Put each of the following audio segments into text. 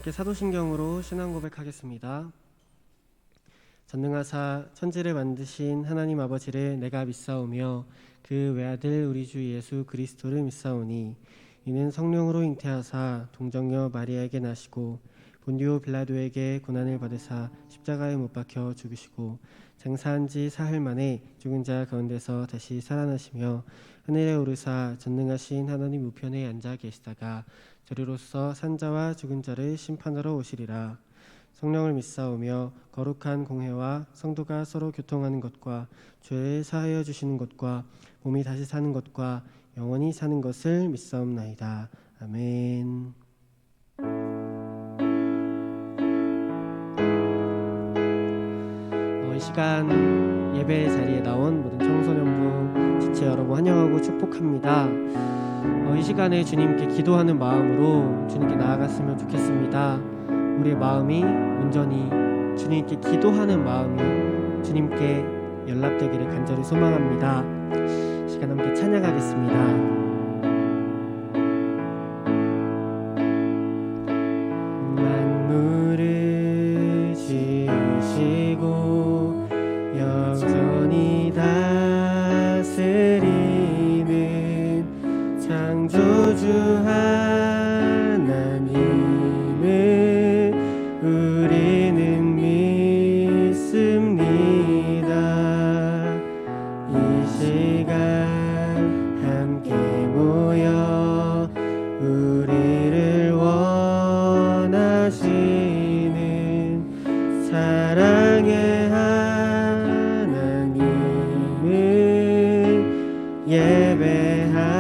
함께 사도신경으로 신앙 고백하겠습니다. 전능하사 천지를 만드신 하나님 아버지를 내가 믿사오며 그 외아들 우리 주 예수 그리스도를 믿사오니 이는 성령으로 잉태하사 동정녀 마리아에게 나시고 본디오 빌라도에게 고난을 받으사 십자가에 못 박혀 죽으시고 장사한 지 사흘 만에 죽은 자 가운데서 다시 살아나시며 하늘에 오르사 전능하신 하나님 우편에 앉아 계시다가 저리로서 산자와 죽은 자를 심판하러 오시리라. 성령을 믿사오며 거룩한 공회와 성도가 서로 교통하는 것과 죄를 사하여 주시는 것과 몸이 다시 사는 것과 영원히 사는 것을 믿사옵나이다. 아멘. 이 시간 예배 자리에 나온 모든 청소년부 지체 여러분 환영하고 축복합니다. 이 시간에 주님께 기도하는 마음으로 주님께 나아갔으면 좋겠습니다. 우리의 마음이 온전히 주님께 기도하는 마음이 주님께 연락되기를 간절히 소망합니다. 이 시간 함께 찬양하겠습니다. 창조주 하나님을 우리는 믿습니다. 이 시간 함께 모여 우리를 원하시는 사랑의 하나님을 예배합니다.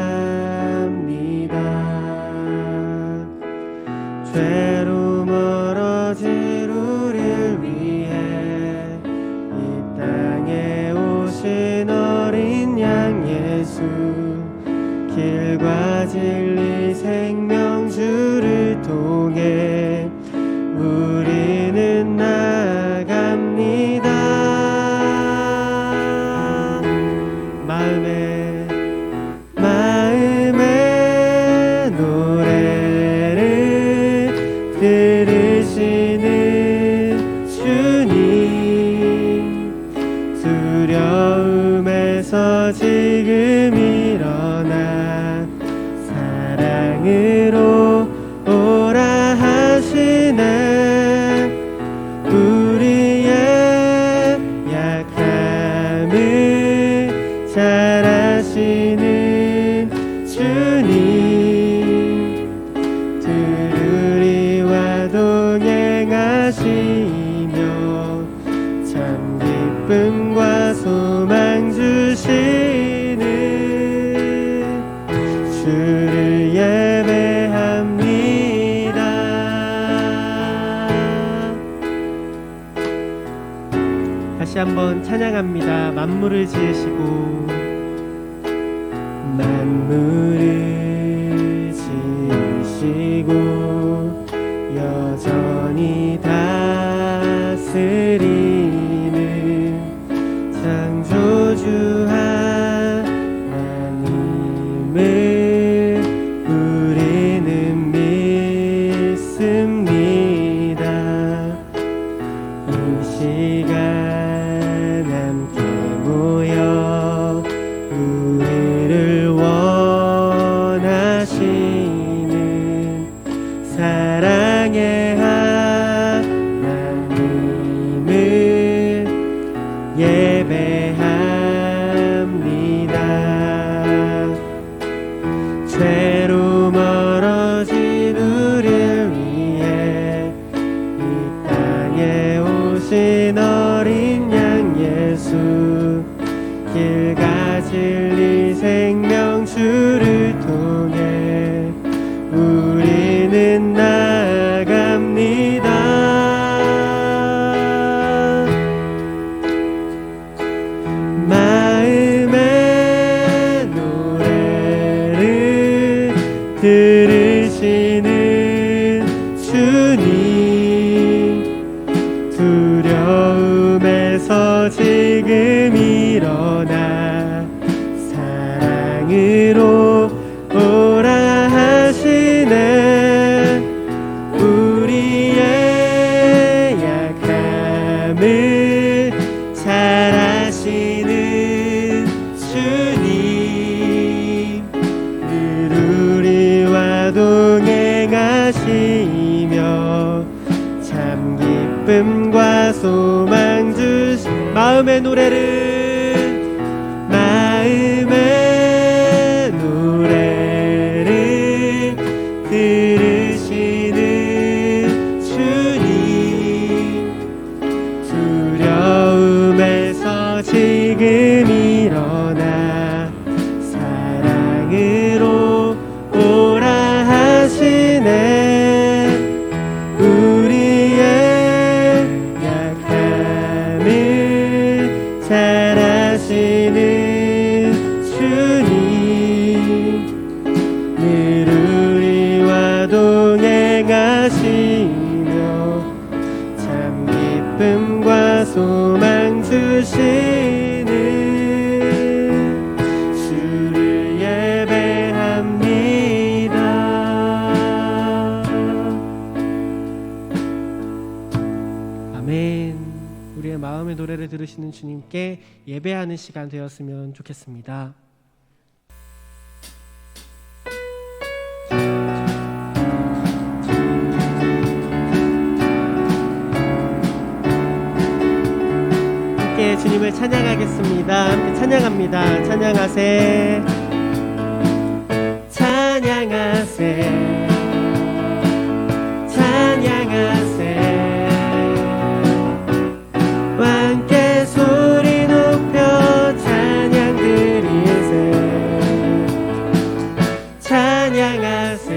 죄로 멀어질 우리를 위해 이 땅에 오신 어린 양 예수, 길과 진리 생명주를 통해 우리는 나아갑니다. 마음에 노래를 들으시는 주님, 두려움에서 지금 일어나 사랑으로 오라 하시네. 우리의 약함을 잘 아시는 주님, 우리와 동행하시며 참 기쁨과 소망 주시는 주를 예배합니다. 다시 한번 찬양합니다. 만물을 지으시고 만물을 지으시고 여전히 다스리는 창조주 하나님을 우리는 믿습니다. 이 시간 함께 모여 우리를 원하시는 사랑의 하나님을 예배합니다. 죄로 멀어진 우리를 위해 이 땅에 오신 어린 양 예수, 길과 진리 생명주를 통해 우리는 나아갑니다. 마음의 노래를 들으시는 주님, 두려움에서 지금 일어나 사랑으로 오라 하시네. 우리 기쁨과 소망 주신 마음의 노래를 들으시는 주님 두려움에서 지금 일어나 사랑으로 오라 하시네 우리의 약함을 잘 아시는 주님 늘 우리와 동행하시며 참 기쁨과 소망 주시는 주를 예배합니다. 아멘. 우리의 마음의 노래를 들으시는 주님께 예배하는 시간 되었으면 좋겠습니다. 함께 주님을 찬양하겠습니다. 함께 찬양합니다. 찬양하세 찬양하세 찬양하세 함께 소리 높여 찬양 드리세 찬양하세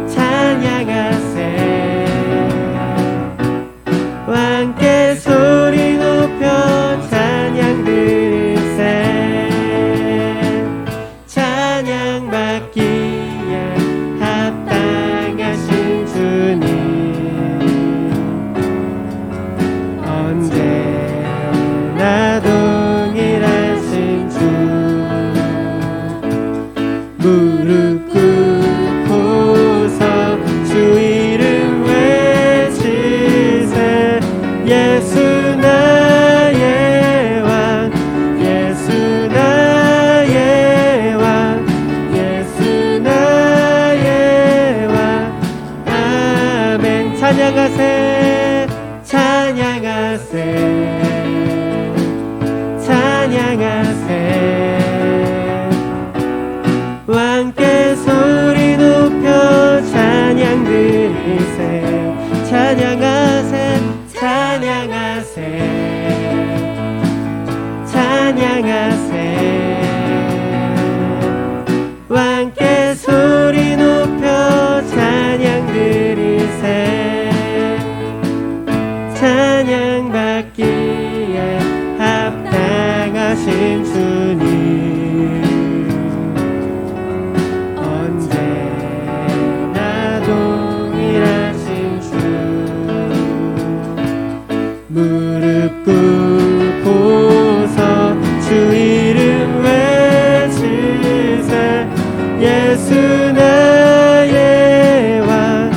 찬양하세 함께 소리 높여 찬양 드리세 찬양 받기에 합당하신 주님 언제나 동일하신 주 무릎 꿇고서 주 이름 외치세 예수 나의 왕 예수 나의 왕 예수 나의 왕 아멘 찬양하세 찬양하세 찬양하세 왕께 소리 높여 찬양 드리세 찬양하세 찬양하세 찬양하세 왕께 소리 높여 찬양 드리세 찬양 받기에 합당하신 주님 언제나 동일하신 주 무릎 꿇고서 주 이름 외치세 예수 나의 왕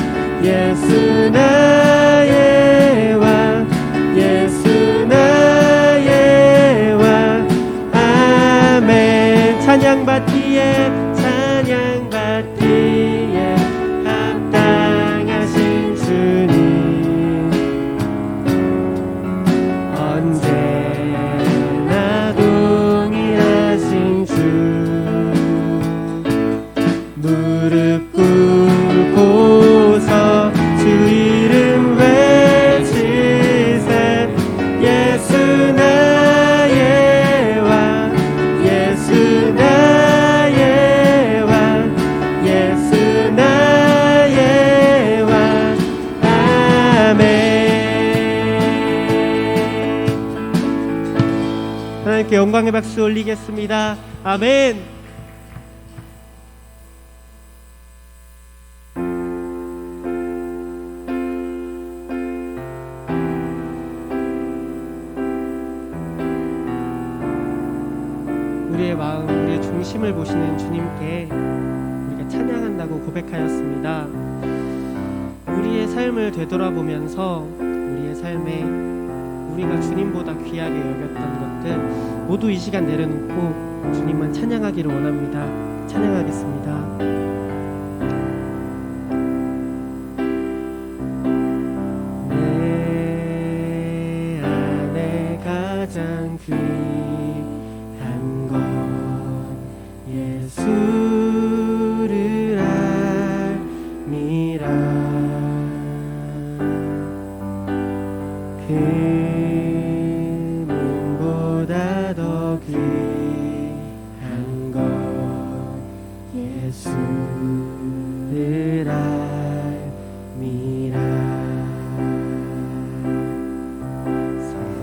예수 나의 왕 예수 나의 왕 아멘 찬양 받기에 찬양 받기에 합당하신 주님 언제나 동일하신 주 무릎 꿇고서 주 이름 외치세 예수 나의 왕 예수 나의 왕 예수 나의 왕 아멘 하나님께 영광의 박수 올리겠습니다. 아멘. 우리의 마음, 우리의 중심을 보시는 주님께 우리가 찬양한다고 고백하였습니다. 우리의 삶을 되돌아보면서 우리의 삶에 우리가 주님보다 귀하게 여겼던 것들 모두 이 시간 내려놓고 주님만 찬양하기를 원합니다. 찬양하겠습니다. 예수를 알미라.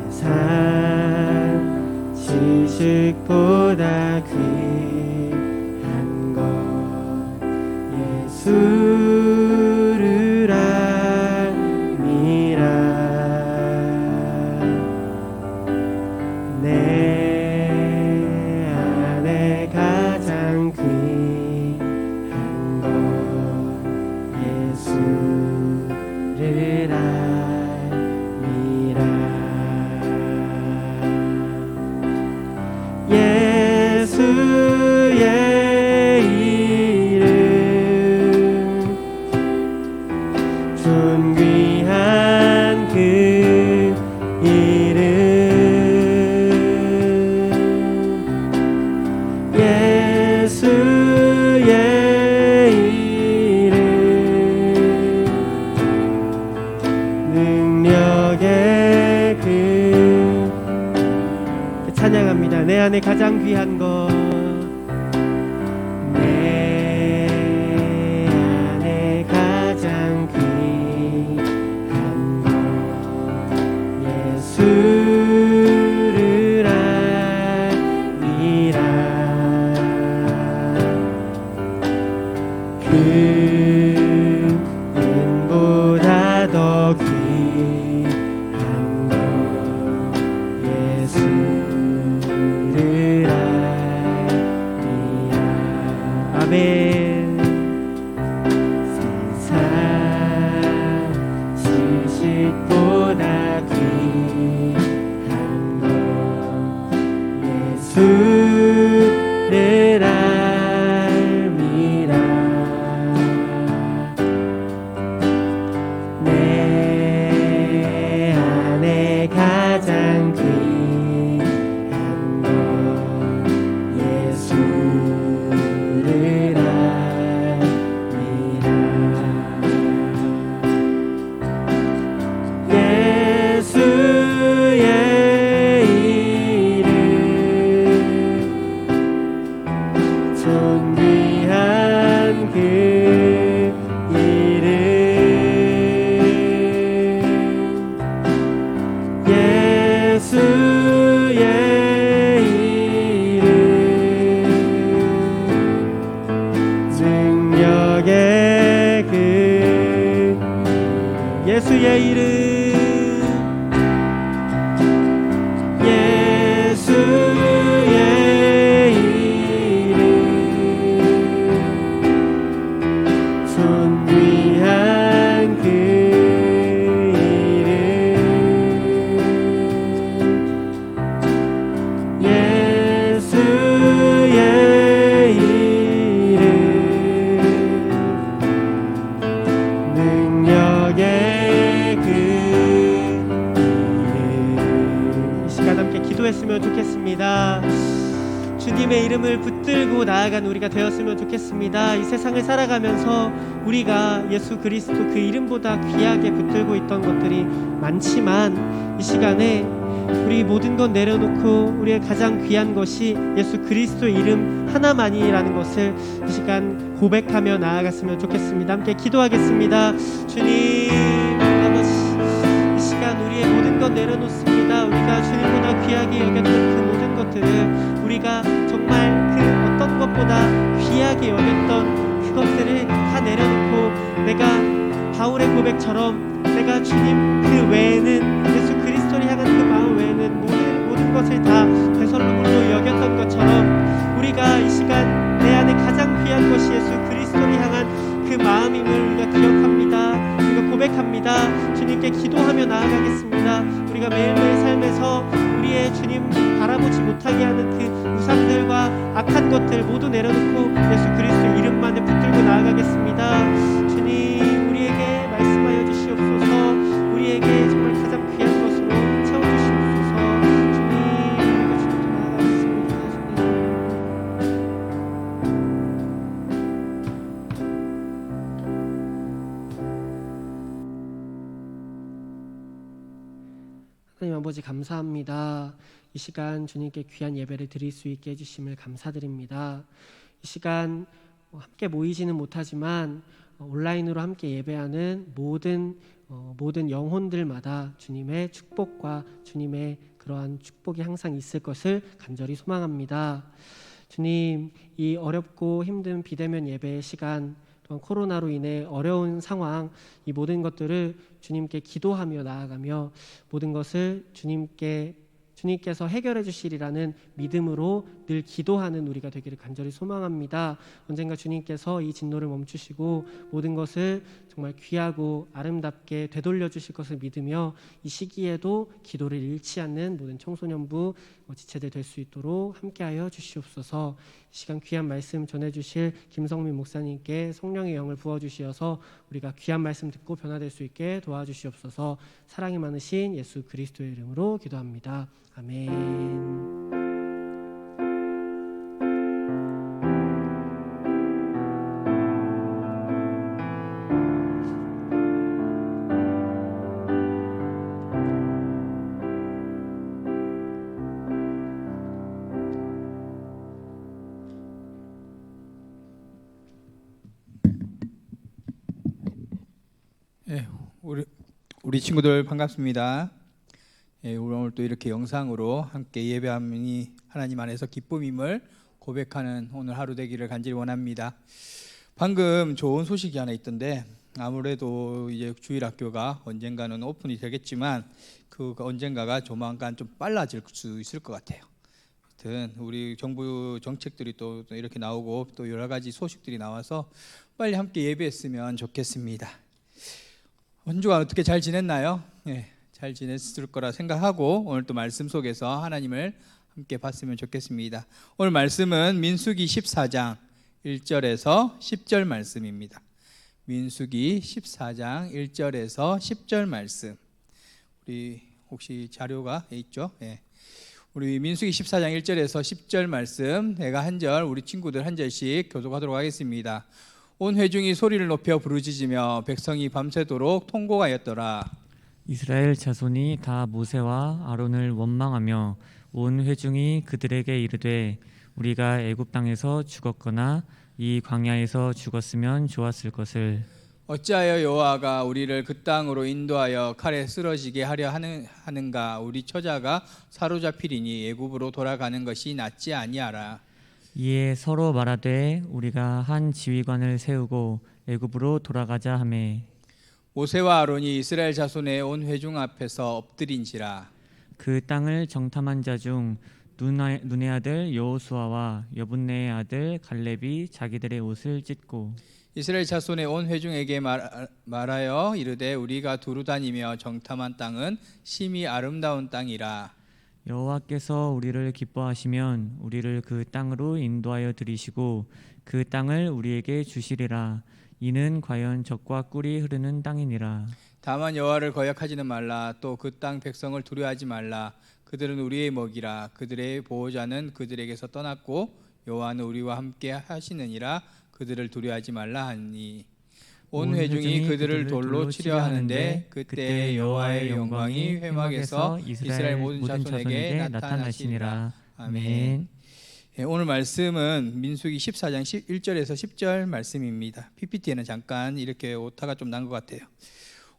세상 지식보다 귀한 것 예수를 알미라. 내 안에 가장 귀한 것 예수를 알미라. 예수의 이름 존귀한 그 이름 예수의 이름 능력의 그 찬양합니다. 내 안에 가장 귀한 것 내 안에 가장 귀한 것 예수를 알미라. 금보다 더 귀한 것 예수를 알미라. 아멘. 세상 지식보다 귀한 것 예수를 알미라. 내 안에 가장 귀한 것 예수를 알미라. 예수의 이름 존귀한 그 이름 예수의 이름 능력의 그 예수의 이름 예수의 이름 존귀한 그 이름 예수의 이름 능력의 그 이름. 이 시간 함께 기도했으면 좋겠습니다. 주님의 이름을 붙들고 나아간 우리가 되었으면 좋겠습니다. 이 세상을 살아가면서 우리가 예수 그리스도 그 이름보다 귀하게 붙들고 있던 것들이 많지만 이 시간에 우리 모든 것 내려놓고 우리의 가장 귀한 것이 예수 그리스도 이름 하나만이라는 것을 이 시간 고백하며 나아갔으면 좋겠습니다. 함께 기도하겠습니다. 주님 아버지, 이 시간 우리의 모든 것 내려놓습니다. 우리가 주님보다 귀하게 여겼던 그 모든 것들을 우리가 정말 그 어떤 것보다 귀하게 여겼던 그것들을 다 내려놓고 내가 바울의 고백처럼 내가 주님 그 외에는 예수 그리스도를 향한 그 마음 외에는 모든 것을 다 배설물로 여겼던 것처럼 우리가 이 시간 내 안에 가장 귀한 것이 예수 그리스도를 향한 그 마음임을 우리가 기억합니다. 우리가 고백합니다. 주님께 기도하며 나아가겠습니다. 우리가 매일매일 삶에서 우리의 주님 바라보지 못하게 하는 그 우상들과 악한 것들 모두 내려놓고 예수 그리스도 이름만을 붙들고 나아가겠습니다. 주님 우리에게 말씀하여 주시옵소서. 우리에게 정말 가장 귀한 것으로 채워주시옵소서. 주님 우리가 주님께 나아가겠습니다. 하나님 아버지 감사합니다. 이 시간 주님께 귀한 예배를 드릴 수 있게 해주심을 감사드립니다. 이 시간 함께 모이지는 못하지만 온라인으로 함께 예배하는 모든 영혼들마다 주님의 축복과 주님의 그러한 축복이 항상 있을 것을 간절히 소망합니다. 주님, 이 어렵고 힘든 비대면 예배의 시간, 또한 코로나로 인해 어려운 상황, 이 모든 것들을 주님께 기도하며 나아가며 모든 것을 주님께서 해결해 주시리라는 믿음으로 늘 기도하는 우리가 되기를 간절히 소망합니다. 언젠가 주님께서 이 진노를 멈추시고 모든 것을 정말 귀하고 아름답게 되돌려 주실 것을 믿으며 이 시기에도 기도를 잃지 않는 모든 청소년부 지체들 될 수 있도록 함께하여 주시옵소서. 이 시간 귀한 말씀 전해주실 김성민 목사님께 성령의 영을 부어주시어서 우리가 귀한 말씀 듣고 변화될 수 있게 도와주시옵소서. 사랑이 많으신 예수 그리스도의 이름으로 기도합니다. 아멘. 예, 우리 친구들 반갑습니다. 예, 오늘 또 이렇게 영상으로 함께 예배함이 하나님 안에서 기쁨임을 고백하는 오늘 하루 되기를 간절히 원합니다. 방금 좋은 소식이 하나 있던데 아무래도 이제 주일학교가 언젠가는 오픈이 되겠지만 그 언젠가가 조만간 좀 빨라질 수 있을 것 같아요. 하여튼 우리 정부 정책들이 또 이렇게 나오고 또 여러 가지 소식들이 나와서 빨리 함께 예배했으면 좋겠습니다. 한 주간 어떻게 잘 지냈나요? 예, 잘 지냈을 거라 생각하고 오늘 또 말씀 속에서 하나님을 함께 봤으면 좋겠습니다. 오늘 말씀은 민수기 14장 1절에서 10절 말씀입니다. 민수기 14장 1절에서 10절 말씀. 우리 혹시 자료가 있죠? 예. 우리 민수기 14장 1절에서 10절 말씀 내가 한 절, 우리 친구들 한 절씩 교독하도록 하겠습니다. 온 회중이 소리를 높여 부르짖으며 백성이 밤새도록 통곡하였더라. 이스라엘 자손이 다 모세와 아론을 원망하며 온 회중이 그들에게 이르되 우리가 애굽 땅에서 죽었거나 이 광야에서 죽었으면 좋았을 것을 어찌하여 여호와가 우리를 그 땅으로 인도하여 칼에 쓰러지게 하려 하는가. 우리 처자가 사로잡히리니 애굽으로 돌아가는 것이 낫지 아니하라. 이에 서로 말하되 우리가 한 지휘관을 세우고 애굽으로 돌아가자 하매 모세와 아론이 이스라엘 자손의 온 회중 앞에서 엎드린지라. 그 땅을 정탐한 자 중 눈의 아들 여호수아와 여분네의 아들 갈렙이 자기들의 옷을 찢고 이스라엘 자손의 온 회중에게 말하여 이르되 우리가 두루 다니며 정탐한 땅은 심히 아름다운 땅이라. 여호와께서 우리를 기뻐하시면 우리를 그 땅으로 인도하여 들이시고 그 땅을 우리에게 주시리라. 이는 과연 젖과 꿀이 흐르는 땅이니라. 다만 여호와를 거역하지는 말라. 또 그 땅 백성을 두려워하지 말라. 그들은 우리의 먹이라. 그들의 보호자는 그들에게서 떠났고 여호와는 우리와 함께 하시느니라. 그들을 두려워하지 말라 하니 온 회중이 그들을 돌로 치려 하는데 그때 여호와의 영광이 회막에서 이스라엘 모든 자손에게 나타나시니라. 아멘. 예, 오늘 말씀은 민수기 14장 1절에서 10절 말씀입니다. PPT에는 잠깐 이렇게 오타가 좀 난 것 같아요.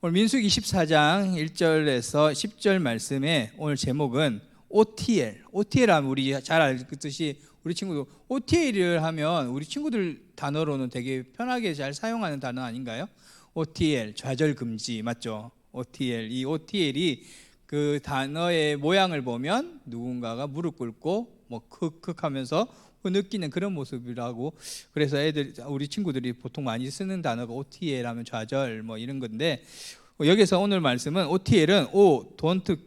오늘 민수기 14장 1절에서 10절 말씀의 오늘 제목은 OTL. OTL 하면 우리 잘 알듯이 우리 친구들 OTL을 하면 우리 친구들 단어로는 되게 편하게 잘 사용하는 단어 아닌가요? OTL, 좌절 금지, 맞죠? OTL. 이 OTL이 그 단어의 모양을 보면 누군가가 무릎 꿇고 뭐 흑흑 하면서 느끼는 그런 모습이라고. 그래서 우리 친구들이 보통 많이 쓰는 단어가 OTL 하면 좌절 뭐 이런 건데, 여기서 오늘 말씀은 OTL은 don't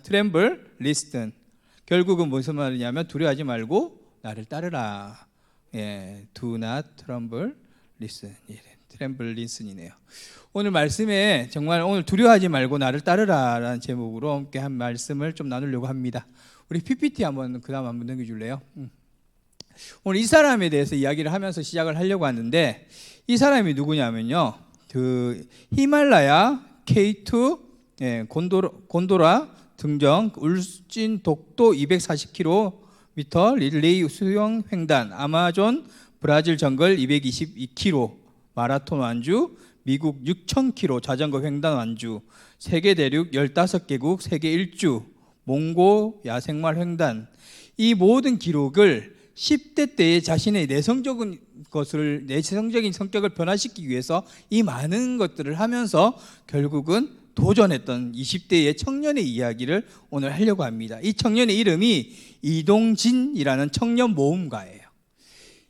tremble, listen. 결국은 무슨 말이냐면 두려워하지 말고 나를 따르라. 예, do not tremble, listen. 예, tremble, listen이네요. 오늘 말씀에 정말 오늘 두려워하지 말고 나를 따르라라는 제목으로 함께 한 말씀을 좀 나누려고 합니다. 우리 PPT 한번 그다음 한번 넘겨줄래요? 오늘 이 사람에 대해서 이야기를 하면서 시작을 하려고 하는데, 이 사람이 누구냐면요, 그 히말라야 K2 곤도라 등정 울진 독도 240km 릴레이 수영 횡단, 아마존 브라질 정글 222km 마라톤 완주, 미국 6,000km 자전거 횡단 완주, 세계 대륙 15개국 세계 일주, 몽고 야생마 횡단, 이 모든 기록을 10대 때에 자신의 내성적인 성격을 변화시키기 위해서 이 많은 것들을 하면서 결국은 도전했던 20대의 청년의 이야기를 오늘 하려고 합니다. 이 청년의 이름이 이동진이라는 청년 모험가예요.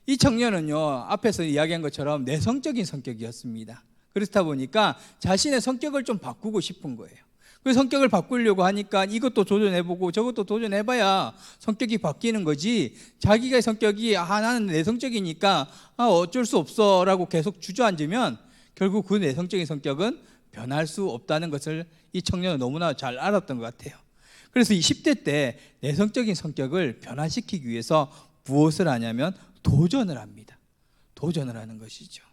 이 청년은요, 앞에서 이야기한 것처럼 내성적인 성격이었습니다. 그렇다 보니까 자신의 성격을 좀 바꾸고 싶은 거예요. 그 성격을 바꾸려고 하니까 이것도 도전해보고 저것도 도전해봐야 성격이 바뀌는 거지, 자기가 성격이 나는 내성적이니까 어쩔 수 없어 라고 계속 주저앉으면 결국 그 내성적인 성격은 변할 수 없다는 것을 이 청년은 너무나 잘 알았던 것 같아요. 그래서 20대 때 내성적인 성격을 변화시키기 위해서 무엇을 하냐면 도전을 합니다. 도전을 하는 것이죠.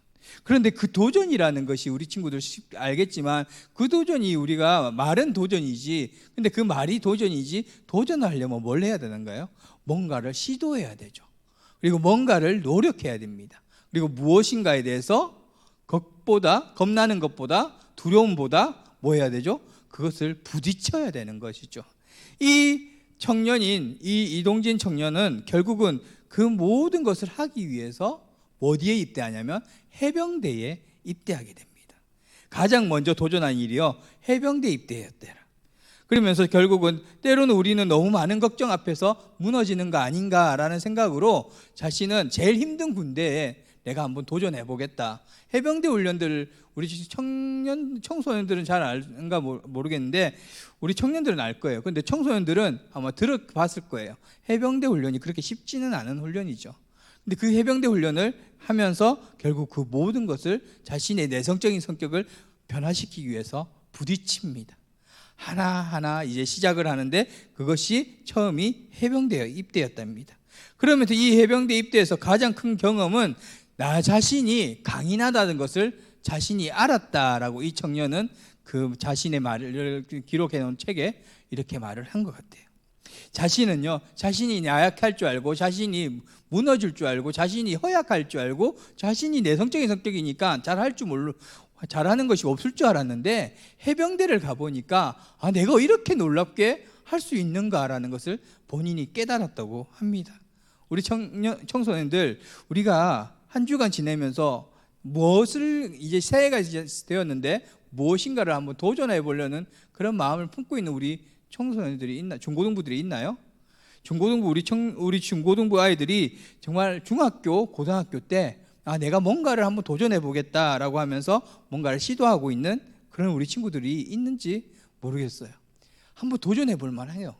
그런데 그 도전이라는 것이 우리 친구들 알겠지만 그 도전이 우리가 말은 도전이지, 근데 그 말이 도전이지, 도전을 하려면 뭘 해야 되는가요? 뭔가를 시도해야 되죠. 그리고 뭔가를 노력해야 됩니다. 그리고 무엇인가에 대해서 겁나는 것보다, 두려움보다 뭐 해야 되죠? 그것을 부딪혀야 되는 것이죠. 이 청년인 이 이동진 청년은 결국은 그 모든 것을 하기 위해서 어디에 입대하냐면 해병대에 입대하게 됩니다. 가장 먼저 도전한 일이요, 해병대 입대였대라. 그러면서 결국은 때로는 우리는 너무 많은 걱정 앞에서 무너지는 거 아닌가라는 생각으로 자신은 제일 힘든 군대에 내가 한번 도전해 보겠다. 해병대 훈련들 우리 청소년들은 잘 알는가 모르겠는데 우리 청년들은 알 거예요. 그런데 청소년들은 아마 들어봤을 거예요. 해병대 훈련이 그렇게 쉽지는 않은 훈련이죠. 근데 그 해병대 훈련을 하면서 결국 그 모든 것을 자신의 내성적인 성격을 변화시키기 위해서 부딪힙니다. 하나하나 이제 시작을 하는데 그것이 처음이 해병대 입대였답니다. 그러면서 이 해병대 입대에서 가장 큰 경험은 나 자신이 강인하다는 것을 자신이 알았다라고 이 청년은 그 자신의 말을 기록해 놓은 책에 이렇게 말을 한 것 같아요. 자신은요, 자신이 나약할 줄 알고, 자신이 무너질 줄 알고, 자신이 허약할 줄 알고, 자신이 내성적인 성격이니까 잘하는 것이 없을 줄 알았는데 해병대를 가보니까 내가 이렇게 놀랍게 할 수 있는가라는 것을 본인이 깨달았다고 합니다. 우리 청소년들, 우리가 한 주간 지내면서 무엇을 이제 새해가 되었는데 무엇인가를 한번 도전해 보려는 그런 마음을 품고 있는 우리 청소년들이 중고등부들이 있나요? 우리 중고등부 아이들이 정말 중학교, 고등학교 때 내가 뭔가를 한번 도전해 보겠다라고 하면서 뭔가를 시도하고 있는 그런 우리 친구들이 있는지 모르겠어요. 한번 도전해 볼 만해요.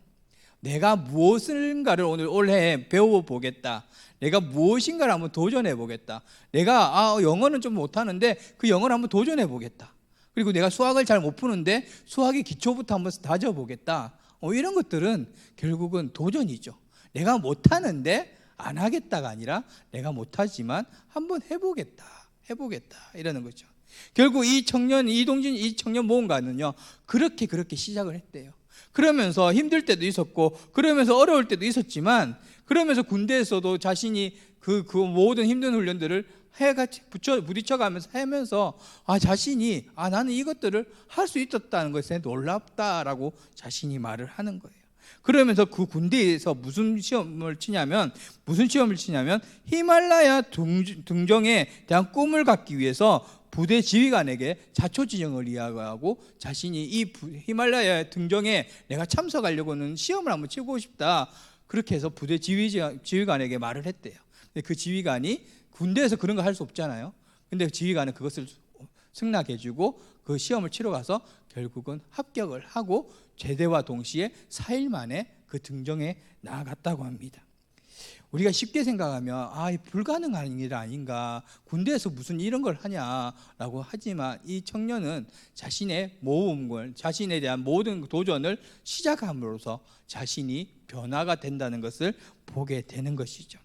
내가 무엇인가를 오늘 올해 배워보겠다. 내가 무엇인가를 한번 도전해 보겠다. 내가 영어는 좀 못하는데 그 영어를 한번 도전해 보겠다. 그리고 내가 수학을 잘 못 푸는데 수학의 기초부터 한번 다져보겠다. 이런 것들은 결국은 도전이죠. 내가 못하는데 안 하겠다가 아니라 내가 못하지만 한번 해보겠다 이러는 거죠. 결국 이동진 이 청년 모험가는요, 그렇게 시작을 했대요. 그러면서 힘들 때도 있었고, 그러면서 어려울 때도 있었지만, 그러면서 군대에서도 자신이 그 모든 힘든 훈련들을 해같이 부딪혀가면서 하면서 자신이 나는 이것들을 할 수 있었다는 것에 놀랍다라고 자신이 말을 하는 거예요. 그러면서 그 군대에서 무슨 시험을 치냐면 히말라야 등정에 대한 꿈을 갖기 위해서 부대 지휘관에게 자초지정을 이야기하고 자신이 이 히말라야 등정에 내가 참석하려고는 시험을 한번 치고 싶다. 그렇게 해서 부대 지휘관에게 말을 했대요. 근데 그 지휘관이 군대에서 그런 거 할 수 없잖아요. 근데 지휘관은 그것을 승낙해주고 그 시험을 치러 가서 결국은 합격을 하고 제대와 동시에 4일 만에 그 등정에 나아갔다고 합니다. 우리가 쉽게 생각하면 불가능한 일 아닌가, 군대에서 무슨 이런 걸 하냐라고 하지만 이 청년은 자신의 모험을, 자신에 대한 모든 도전을 시작함으로써 자신이 변화가 된다는 것을 보게 되는 것이죠.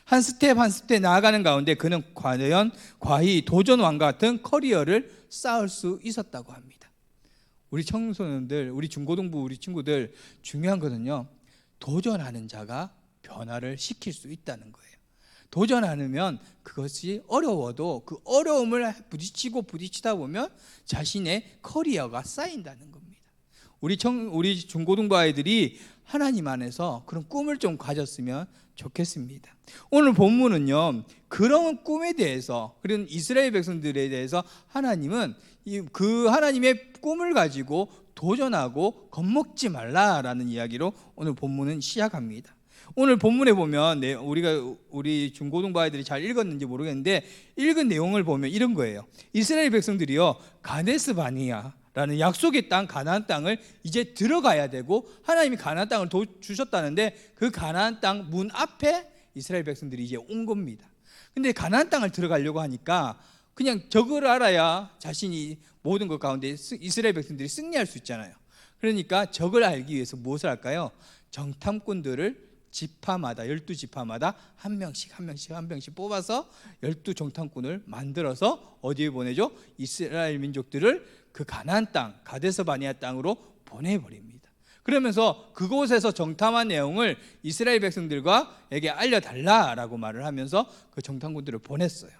한 스텝 한 스텝 나아가는 가운데 그는 과히 도전왕과 같은 커리어를 쌓을 수 있었다고 합니다. 우리 청소년들, 우리 중고등부 우리 친구들 중요한 거는요, 도전하는 자가 변화를 시킬 수 있다는 거예요. 도전 않으면 그것이 어려워도 그 어려움을 부딪히다 보면 자신의 커리어가 쌓인다는 겁니다. 우리 중고등부 아이들이 하나님 안에서 그런 꿈을 좀 가졌으면 좋겠습니다. 오늘 본문은요, 그런 꿈에 대해서, 그런 이스라엘 백성들에 대해서 하나님은 그 하나님의 꿈을 가지고 도전하고 겁먹지 말라라는 이야기로 오늘 본문은 시작합니다. 오늘 본문에 보면 우리 중고등부 아이들이 잘 읽었는지 모르겠는데 읽은 내용을 보면 이런 거예요. 이스라엘 백성들이요, 가데스 바니아라는 약속의 땅 가나안 땅을 이제 들어가야 되고 하나님이 가나안 땅을 주셨다는데 그 가나안 땅 문 앞에 이스라엘 백성들이 이제 온 겁니다. 근데 가나안 땅을 들어가려고 하니까 그냥 적을 알아야 자신이 모든 것 가운데 이스라엘 백성들이 승리할 수 있잖아요. 그러니까 적을 알기 위해서 무엇을 할까요? 정탐꾼들을 지파마다 12지파마다 한 명씩 뽑아서 12정탐꾼을 만들어서 어디에 보내죠? 이스라엘 민족들을 그 가나안 땅 가데스 바니아 땅으로 보내버립니다. 그러면서 그곳에서 정탐한 내용을 이스라엘 백성들에게 알려달라라고 말을 하면서 그 정탐꾼들을 보냈어요.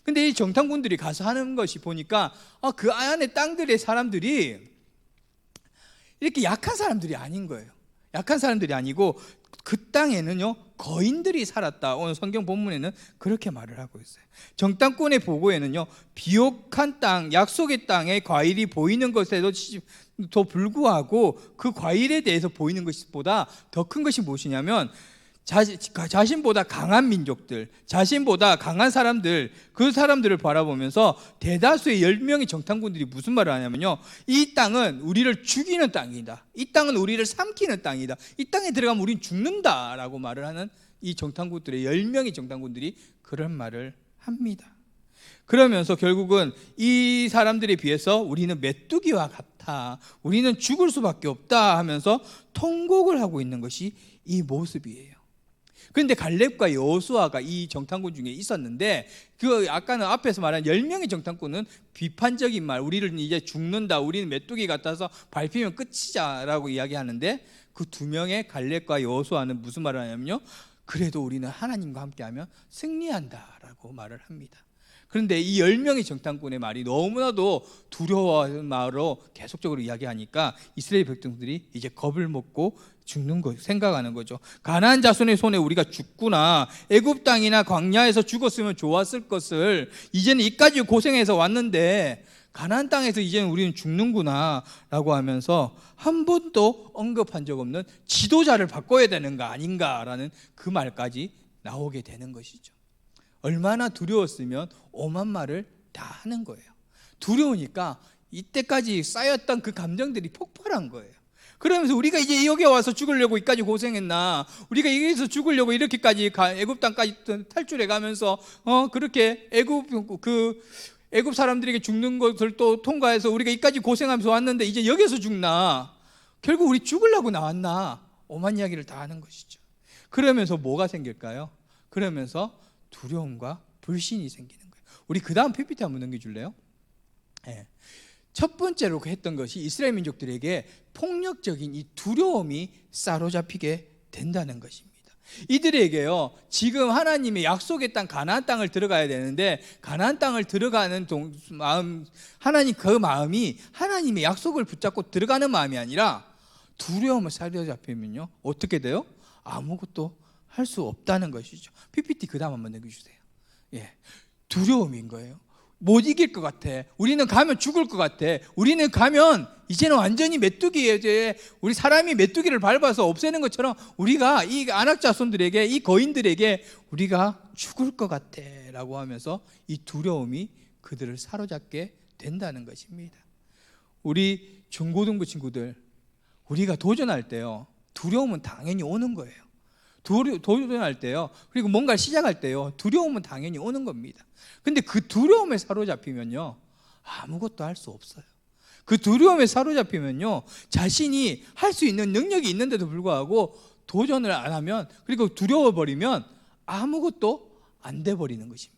근데 이 정탐꾼들이 가서 하는 것이 보니까 그 안에 땅들의 사람들이 이렇게 약한 사람들이 아닌 거예요. 약한 사람들이 아니고 그 땅에는요, 거인들이 살았다. 오늘 성경 본문에는 그렇게 말을 하고 있어요. 정탐꾼의 보고에는요, 비옥한 땅, 약속의 땅에 과일이 보이는 것에도 불구하고 그 과일에 대해서 보이는 것보다 더 큰 것이 무엇이냐면 자신보다 강한 민족들, 자신보다 강한 사람들, 그 사람들을 바라보면서 대다수의 10명의 정탐꾼들이 무슨 말을 하냐면요, 이 땅은 우리를 죽이는 땅이다, 이 땅은 우리를 삼키는 땅이다, 이 땅에 들어가면 우린 죽는다 라고 말을 하는 이 정탐꾼들의 10명의 정탐꾼들이 그런 말을 합니다. 그러면서 결국은 이 사람들에 비해서 우리는 메뚜기와 같아, 우리는 죽을 수밖에 없다 하면서 통곡을 하고 있는 것이 이 모습이에요. 그런데 갈렙과 여호수아가 이 정탐꾼 중에 있었는데 그 아까는 앞에서 말한 10명의 정탐꾼은 비판적인 말, 우리를 이제 죽는다, 우리는 메뚜기 같아서 밟히면 끝이자라고 이야기하는데 그 2명의 갈렙과 여호수아는 무슨 말을 하냐면요, 그래도 우리는 하나님과 함께하면 승리한다라고 말을 합니다. 그런데 이 10명의 정탐꾼의 말이 너무나도 두려워하는 말로 계속적으로 이야기하니까 이스라엘 백성들이 이제 겁을 먹고 죽는 거 생각하는 거죠. 가나안 자손의 손에 우리가 죽구나, 애굽 땅이나 광야에서 죽었으면 좋았을 것을 이제는 이까지 고생해서 왔는데 가나안 땅에서 이제는 우리는 죽는구나 라고 하면서 한 번도 언급한 적 없는 지도자를 바꿔야 되는 거 아닌가라는 그 말까지 나오게 되는 것이죠. 얼마나 두려웠으면 오만 말을 다 하는 거예요. 두려우니까 이때까지 쌓였던 그 감정들이 폭발한 거예요. 그러면서 우리가 이제 여기 와서 죽으려고 이까지 고생했나, 우리가 여기서 죽으려고 이렇게까지 애굽 땅까지 탈출해 가면서 그렇게 애굽 사람들에게 죽는 것을 또 통과해서 우리가 이까지 고생하면서 왔는데 이제 여기서 죽나, 결국 우리 죽으려고 나왔나, 오만 이야기를 다 하는 것이죠. 그러면서 뭐가 생길까요? 그러면서 두려움과 불신이 생기는 거예요. 우리 그 다음 PPT 한번 넘겨줄래요? 네. 첫 번째로 했던 것이 이스라엘 민족들에게 폭력적인 이 두려움이 사로잡히게 된다는 것입니다. 이들에게요, 지금 하나님의 약속의 땅 가나안 땅을 들어가야 되는데 가나안 땅을 들어가는 마음, 하나님 그 마음이 하나님의 약속을 붙잡고 들어가는 마음이 아니라 두려움을 사로잡히면요 어떻게 돼요? 아무것도 할 수 없다는 것이죠. PPT 그 다음 한번 넘겨주세요. 예, 두려움인 거예요. 못 이길 것 같아, 우리는 가면 죽을 것 같아, 우리는 가면 이제는 완전히 메뚜기에 이제 우리 사람이 메뚜기를 밟아서 없애는 것처럼 우리가 이 안악 자손들에게, 이 거인들에게 우리가 죽을 것 같아 라고 하면서 이 두려움이 그들을 사로잡게 된다는 것입니다. 우리 중고등부 친구들, 우리가 도전할 때요, 두려움은 당연히 오는 거예요. 도전할 때요, 그리고 뭔가를 시작할 때요, 두려움은 당연히 오는 겁니다. 근데 그 두려움에 사로잡히면요 아무것도 할 수 없어요. 그 두려움에 사로잡히면요 자신이 할 수 있는 능력이 있는데도 불구하고 도전을 안 하면, 그리고 두려워버리면 아무것도 안 돼 버리는 것입니다.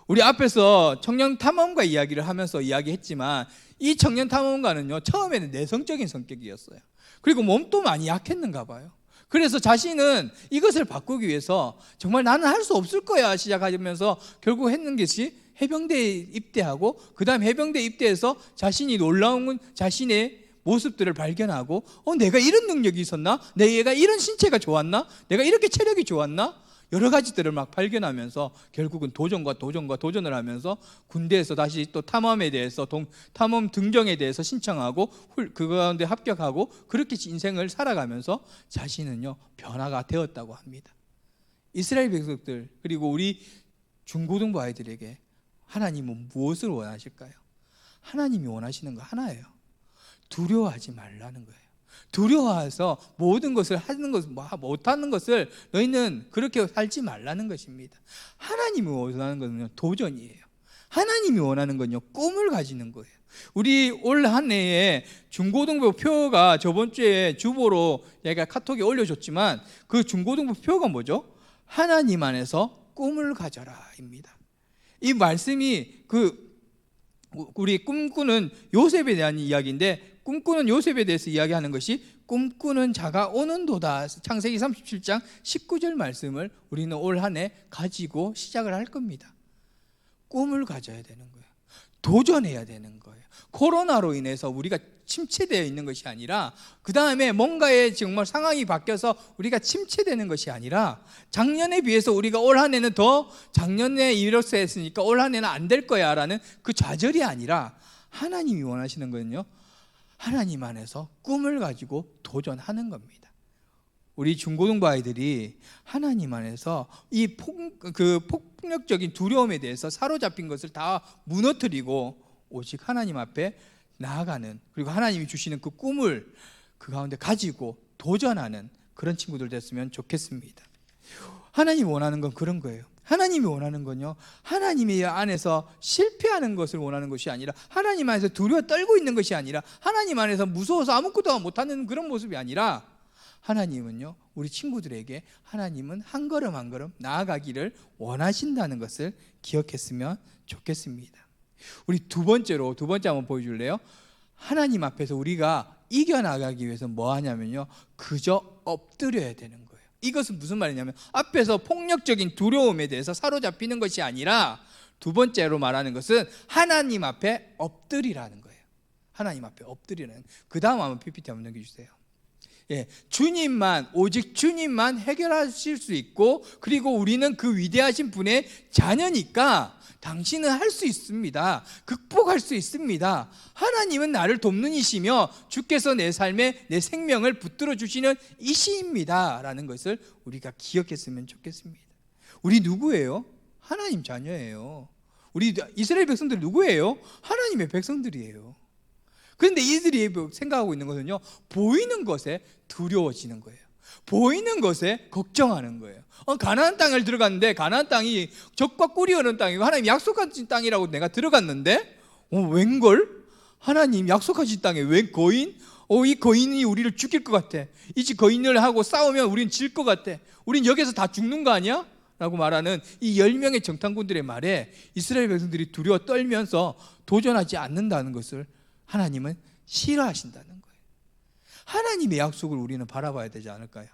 우리 앞에서 청년 탐험가 이야기를 하면서 이야기했지만 이 청년 탐험가는요 처음에는 내성적인 성격이었어요. 그리고 몸도 많이 약했는가 봐요. 그래서 자신은 이것을 바꾸기 위해서 정말 나는 할 수 없을 거야 시작하면서 결국 했는 것이 해병대에 입대하고 그 다음 해병대에 입대해서 자신이 놀라운 자신의 모습들을 발견하고 내가 이런 능력이 있었나? 내가 이런 신체가 좋았나? 내가 이렇게 체력이 좋았나? 여러 가지들을 막 발견하면서 결국은 도전을 하면서 군대에서 다시 또 탐험에 대해서 탐험 등정에 대해서 신청하고 그 가운데 합격하고 그렇게 인생을 살아가면서 자신은요 변화가 되었다고 합니다. 이스라엘 백성들 그리고 우리 중고등부 아이들에게 하나님은 무엇을 원하실까요? 하나님이 원하시는 거 하나예요. 두려워하지 말라는 거예요. 두려워해서 모든 것을 하는 것을 못하는 것을 너희는 그렇게 살지 말라는 것입니다. 하나님이 원하는 것은요 도전이에요. 하나님이 원하는 건요 꿈을 가지는 거예요. 우리 올 한 해에 중고등부 표가 저번 주에 주보로 얘가 카톡에 올려줬지만 그 중고등부 표가 뭐죠? 하나님 안에서 꿈을 가져라입니다. 이 말씀이 우리 꿈꾸는 요셉에 대한 이야기인데 꿈꾸는 요셉에 대해서 이야기하는 것이 꿈꾸는 자가 오는도다. 창세기 37장 19절 말씀을 우리는 올 한 해 가지고 시작을 할 겁니다. 꿈을 가져야 되는 거예요. 도전해야 되는 거예요. 코로나로 인해서 우리가 침체되어 있는 것이 아니라 그 다음에 뭔가의 정말 상황이 바뀌어서 우리가 침체되는 것이 아니라 작년에 비해서 우리가 올 한 해는 더 작년에 이렇게 했으니까 올 한 해는 안 될 거야 라는 그 좌절이 아니라 하나님이 원하시는 거는요 하나님 안에서 꿈을 가지고 도전하는 겁니다. 우리 중고등부 아이들이 하나님 안에서 이 폭력적인 두려움에 대해서 사로잡힌 것을 다 무너뜨리고 오직 하나님 앞에 나아가는 그리고 하나님이 주시는 그 꿈을 그 가운데 가지고 도전하는 그런 친구들 됐으면 좋겠습니다. 하나님이 원하는 건 그런 거예요. 하나님이 원하는 건요 하나님의 안에서 실패하는 것을 원하는 것이 아니라 하나님 안에서 두려워 떨고 있는 것이 아니라 하나님 안에서 무서워서 아무것도 못하는 그런 모습이 아니라 하나님은요 우리 친구들에게 하나님은 한 걸음 한 걸음 나아가기를 원하신다는 것을 기억했으면 좋겠습니다. 우리 두 번째 한번 보여줄래요? 하나님 앞에서 우리가 이겨나가기 위해서 뭐 하냐면요 그저 엎드려야 되는 거예요. 이것은 무슨 말이냐면 앞에서 폭력적인 두려움에 대해서 사로잡히는 것이 아니라 두 번째로 말하는 것은 하나님 앞에 엎드리라는 거예요. 하나님 앞에 엎드리라는. 그 다음 한번 PPT 한번 넘겨주세요. 주님만 오직 주님만 해결하실 수 있고 그리고 우리는 그 위대하신 분의 자녀니까 당신은 할 수 있습니다. 극복할 수 있습니다. 하나님은 나를 돕는 이시며 주께서 내 삶에 내 생명을 붙들어 주시는 이시입니다 라는 것을 우리가 기억했으면 좋겠습니다. 우리 누구예요? 하나님 자녀예요. 우리 이스라엘 백성들 누구예요? 하나님의 백성들이에요. 그런데 이들이 생각하고 있는 것은요 보이는 것에 두려워지는 거예요. 보이는 것에 걱정하는 거예요. 가나안 땅을 들어갔는데 가나안 땅이 적과 꿀이 흐르는 땅이고 하나님 약속하신 땅이라고 내가 들어갔는데 웬걸? 하나님 약속하신 땅에 웬 거인? 이 거인이 우리를 죽일 것 같아. 이 거인을 하고 싸우면 우린 질 것 같아. 우린 여기서 다 죽는 거 아니야? 라고 말하는 이 10명의 정탐꾼들의 말에 이스라엘 백성들이 두려워 떨면서 도전하지 않는다는 것을 하나님은 싫어하신다는 거예요. 하나님의 약속을 우리는 바라봐야 되지 않을까요?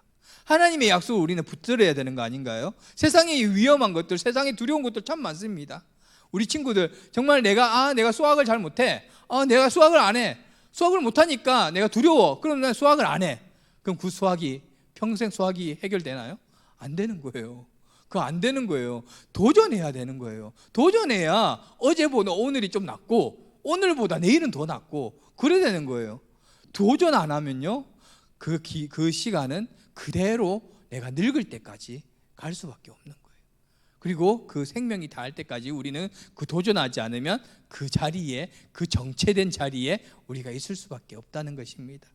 하나님의 약속을 우리는 붙들어야 되는 거 아닌가요? 세상에 위험한 것들, 세상에 두려운 것들 참 많습니다. 우리 친구들 정말 내가 수학을 잘 못해. 내가 수학을 안 해. 수학을 못하니까 내가 두려워. 그럼 난 수학을 안 해. 그럼 그 평생 수학이 해결되나요? 안 되는 거예요. 그거 안 되는 거예요. 도전해야 되는 거예요. 도전해야 어제보다 오늘이 좀 낫고 오늘보다 내일은 더 낫고 그래야 되는 거예요. 도전 안 하면요 그 시간은 그대로 내가 늙을 때까지 갈 수밖에 없는 거예요. 그리고 그 생명이 닿을 때까지 우리는 그 도전하지 않으면 그 자리에 그 정체된 자리에 우리가 있을 수밖에 없다는 것입니다.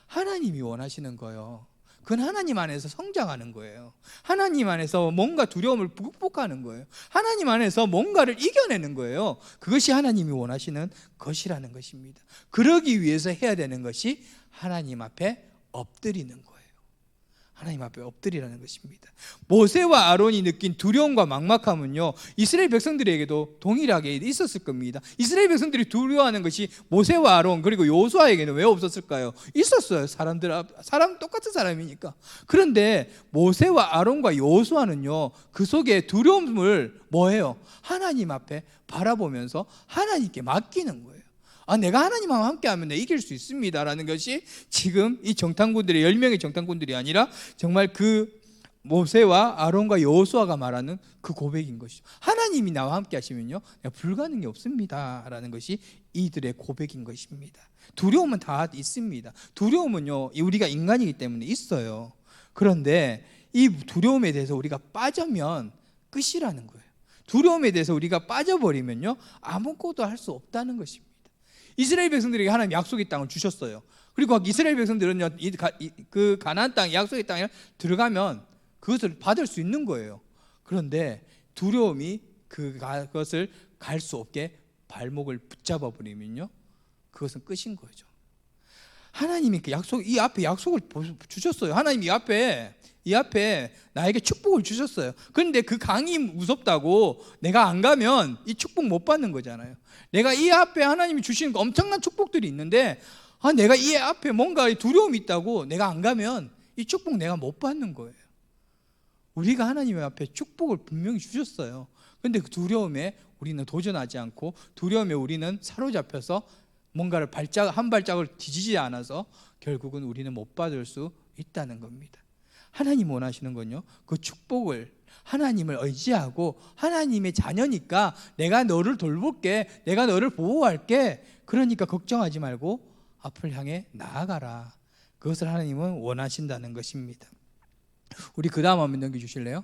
하나님이 원하시는 거예요. 그건 하나님 안에서 성장하는 거예요. 하나님 안에서 뭔가 두려움을 극복하는 거예요. 하나님 안에서 뭔가를 이겨내는 거예요. 그것이 하나님이 원하시는 것이라는 것입니다. 그러기 위해서 해야 되는 것이 하나님 앞에 엎드리는 거예요. 하나님 앞에 엎드리라는 것입니다. 모세와 아론이 느낀 두려움과 막막함은요, 이스라엘 백성들에게도 동일하게 있었을 겁니다. 이스라엘 백성들이 두려워하는 것이 모세와 아론 그리고 여호수아에게는 왜 없었을까요? 있었어요. 사람 똑같은 사람이니까. 그런데 모세와 아론과 여호수아는요, 그 속에 두려움을 뭐해요? 하나님 앞에 바라보면서 하나님께 맡기는 거예요. 내가 하나님과 함께하면 내가 이길 수 있습니다라는 것이 지금 이 정탐꾼들의 10명의 정탐꾼들이 아니라 정말 그 모세와 아론과 여호수아가 말하는 그 고백인 것이죠. 하나님이 나와 함께 하시면요, 내가 불가능이 없습니다라는 것이 이들의 고백인 것입니다. 두려움은 다 있습니다. 두려움은요, 우리가 인간이기 때문에 있어요. 그런데 이 두려움에 대해서 우리가 빠지면 끝이라는 거예요. 두려움에 대해서 우리가 빠져버리면요, 아무것도 할 수 없다는 것입니다. 이스라엘 백성들에게 하나님 약속의 땅을 주셨어요. 그리고 이스라엘 백성들은요, 그 가나안 땅, 약속의 땅에 들어가면 그것을 받을 수 있는 거예요. 그런데 두려움이 그것을 갈 수 없게 발목을 붙잡아 버리면요, 그것은 끝인 거죠. 하나님이 이 앞에 약속을 주셨어요. 하나님이 이 앞에 나에게 축복을 주셨어요. 그런데 그 강이 무섭다고 내가 안 가면 이 축복 못 받는 거잖아요. 내가 이 앞에 하나님이 주시는 엄청난 축복들이 있는데 내가 이 앞에 뭔가 두려움이 있다고 내가 안 가면 이 축복 내가 못 받는 거예요. 우리가 하나님 앞에 축복을 분명히 주셨어요. 그런데 그 두려움에 우리는 도전하지 않고, 두려움에 우리는 사로잡혀서 뭔가를 한 발짝을 뒤지지 않아서 결국은 우리는 못 받을 수 있다는 겁니다. 하나님 원하시는 건요, 그 축복을 하나님을 의지하고 하나님의 자녀니까 내가 너를 돌볼게, 내가 너를 보호할게, 그러니까 걱정하지 말고 앞을 향해 나아가라. 그것을 하나님은 원하신다는 것입니다. 우리 그 다음 한번 넘겨주실래요?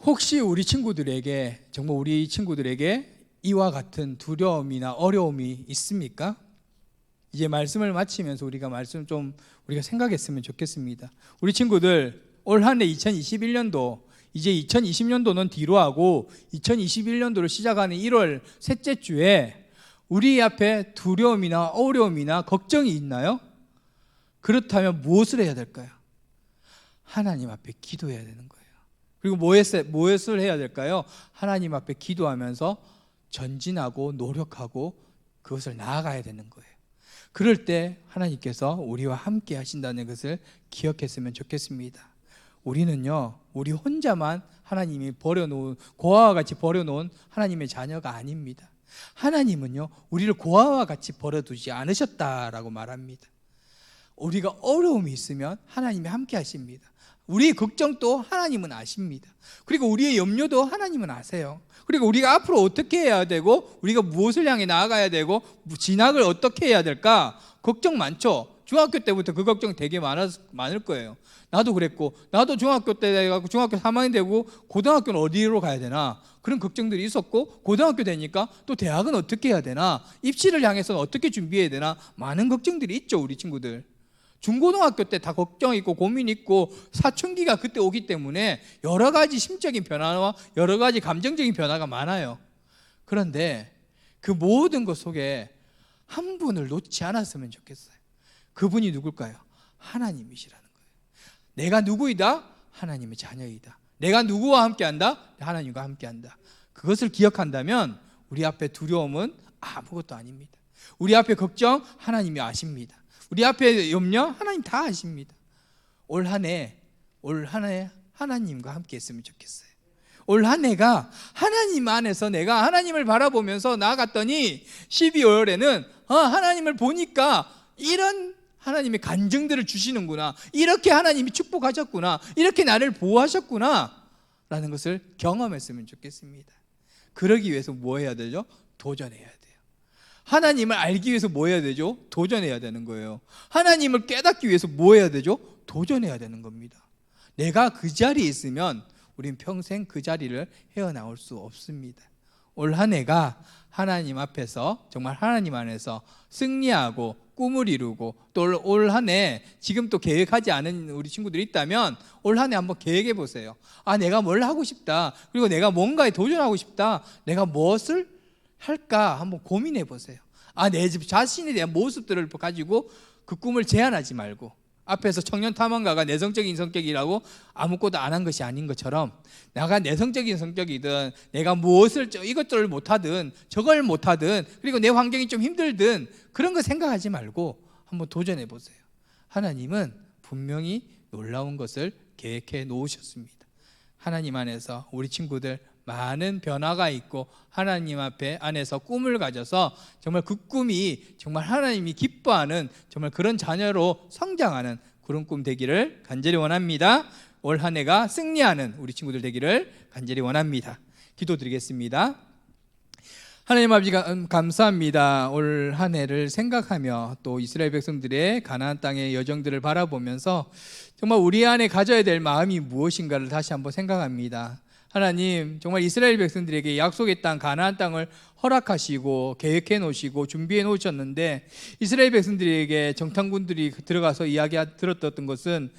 혹시 우리 친구들에게, 정말 우리 친구들에게 이와 같은 두려움이나 어려움이 있습니까? 이제 말씀을 마치면서 우리가 생각했으면 좋겠습니다. 우리 친구들, 올 한 해 2021년도, 이제 2020년도는 뒤로 하고 2021년도를 시작하는 1월 셋째 주에 우리 앞에 두려움이나 어려움이나 걱정이 있나요? 그렇다면 무엇을 해야 될까요? 하나님 앞에 기도해야 되는 거예요. 그리고 무엇을 해야 될까요? 하나님 앞에 기도하면서 전진하고 노력하고 그것을 나아가야 되는 거예요. 그럴 때 하나님께서 우리와 함께 하신다는 것을 기억했으면 좋겠습니다. 우리는요, 우리 혼자만 하나님이 고아와 같이 버려놓은 하나님의 자녀가 아닙니다. 하나님은요, 우리를 고아와 같이 버려두지 않으셨다라고 말합니다. 우리가 어려움이 있으면 하나님이 함께 하십니다. 우리의 걱정도 하나님은 아십니다. 그리고 우리의 염려도 하나님은 아세요. 그리고 우리가 앞으로 어떻게 해야 되고, 우리가 무엇을 향해 나아가야 되고, 진학을 어떻게 해야 될까? 걱정 많죠. 중학교 때부터 그 걱정 되게 많을 거예요. 나도 그랬고, 나도 중학교 때 돼가지고 중학교 3학년 되고 고등학교는 어디로 가야 되나, 그런 걱정들이 있었고, 고등학교 되니까 또 대학은 어떻게 해야 되나, 입시를 향해서는 어떻게 준비해야 되나, 많은 걱정들이 있죠. 우리 친구들 중고등학교 때 다 걱정 있고 고민 있고 사춘기가 그때 오기 때문에 여러 가지 심적인 변화와 여러 가지 감정적인 변화가 많아요. 그런데 그 모든 것 속에 한 분을 놓지 않았으면 좋겠어요. 그분이 누굴까요? 하나님이시라는 거예요. 내가 누구이다? 하나님의 자녀이다. 내가 누구와 함께한다? 하나님과 함께한다. 그것을 기억한다면 우리 앞에 두려움은 아무것도 아닙니다. 우리 앞에 걱정 하나님이 아십니다. 우리 앞에 염려 하나님 다 아십니다. 올 한 해 하나님과 함께 했으면 좋겠어요. 올 한 해가 하나님 안에서 내가 하나님을 바라보면서 나아갔더니 12월에는 하나님을 보니까 이런 하나님의 간증들을 주시는구나, 이렇게 하나님이 축복하셨구나, 이렇게 나를 보호하셨구나 라는 것을 경험했으면 좋겠습니다. 그러기 위해서 뭐 해야 되죠? 도전해야 돼요. 하나님을 알기 위해서 뭐 해야 되죠? 도전해야 되는 거예요. 하나님을 깨닫기 위해서 뭐 해야 되죠? 도전해야 되는 겁니다. 내가 그 자리에 있으면 우린 평생 그 자리를 헤어나올 수 없습니다. 올 한 해가 하나님 앞에서, 정말 하나님 안에서 승리하고 꿈을 이루고, 또 올 한 해 지금 또 계획하지 않은 우리 친구들이 있다면 올 한 해 한번 계획해 보세요. 내가 뭘 하고 싶다, 그리고 내가 뭔가에 도전하고 싶다, 내가 무엇을 할까 한번 고민해 보세요. 내 자신에 대한 모습들을 가지고 그 꿈을 제한하지 말고 앞에서 청년 탐험가가 내성적인 성격이라고 아무것도 안 한 것이 아닌 것처럼 내가 내성적인 성격이든 내가 무엇을 이것들을 못하든 저걸 못하든 그리고 내 환경이 좀 힘들든 그런 거 생각하지 말고 한번 도전해 보세요. 하나님은 분명히 놀라운 것을 계획해 놓으셨습니다. 하나님 안에서 우리 친구들 많은 변화가 있고 하나님 앞에 안에서 꿈을 가져서 정말 그 꿈이 정말 하나님이 기뻐하는 정말 그런 자녀로 성장하는 그런 꿈 되기를 간절히 원합니다. 올 한 해가 승리하는 우리 친구들 되기를 간절히 원합니다. 기도드리겠습니다. 하나님 아버지 감사합니다. 올 한 해를 생각하며 또 이스라엘 백성들의 가나안 땅의 여정들을 바라보면서 정말 우리 안에 가져야 될 마음이 무엇인가를 다시 한번 생각합니다. 하나님, 정말 이스라엘 백성들에게 약속의 땅 가나안 땅을 허락하시고 계획해 놓으시고 준비해 놓으셨는데 이스라엘 백성들에게 정탐꾼들이 들어가서 들었던 것은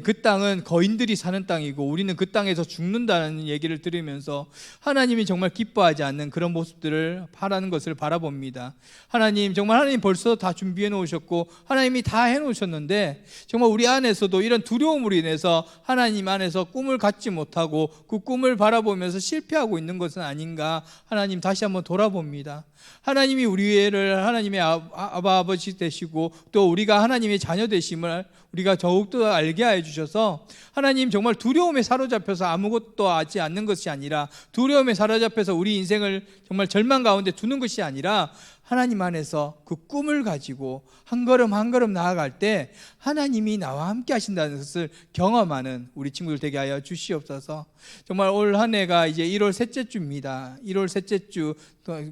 그 땅은 거인들이 사는 땅이고 우리는 그 땅에서 죽는다는 얘기를 들으면서 하나님이 정말 기뻐하지 않는 그런 모습들을 바라는 것을 바라봅니다. 하나님, 정말 하나님 벌써 다 준비해 놓으셨고 하나님이 다 해 놓으셨는데 정말 우리 안에서도 이런 두려움으로 인해서 하나님 안에서 꿈을 갖지 못하고 그 꿈을 바라보면서 실패하고 있는 것은 아닌가 하나님 다시 한번 돌아봅니다. 하나님이 우리를 하나님의 아버지 되시고 또 우리가 하나님의 자녀 되심을 우리가 더욱더 알게 해 주셔서 하나님 정말 두려움에 사로잡혀서 아무것도 하지 않는 것이 아니라 두려움에 사로잡혀서 우리 인생을 정말 절망 가운데 두는 것이 아니라 하나님 안에서 그 꿈을 가지고 한 걸음 한 걸음 나아갈 때 하나님이 나와 함께 하신다는 것을 경험하는 우리 친구들 되게 하여 주시옵소서. 정말 올 한 해가 이제 1월 셋째 주입니다. 1월 셋째 주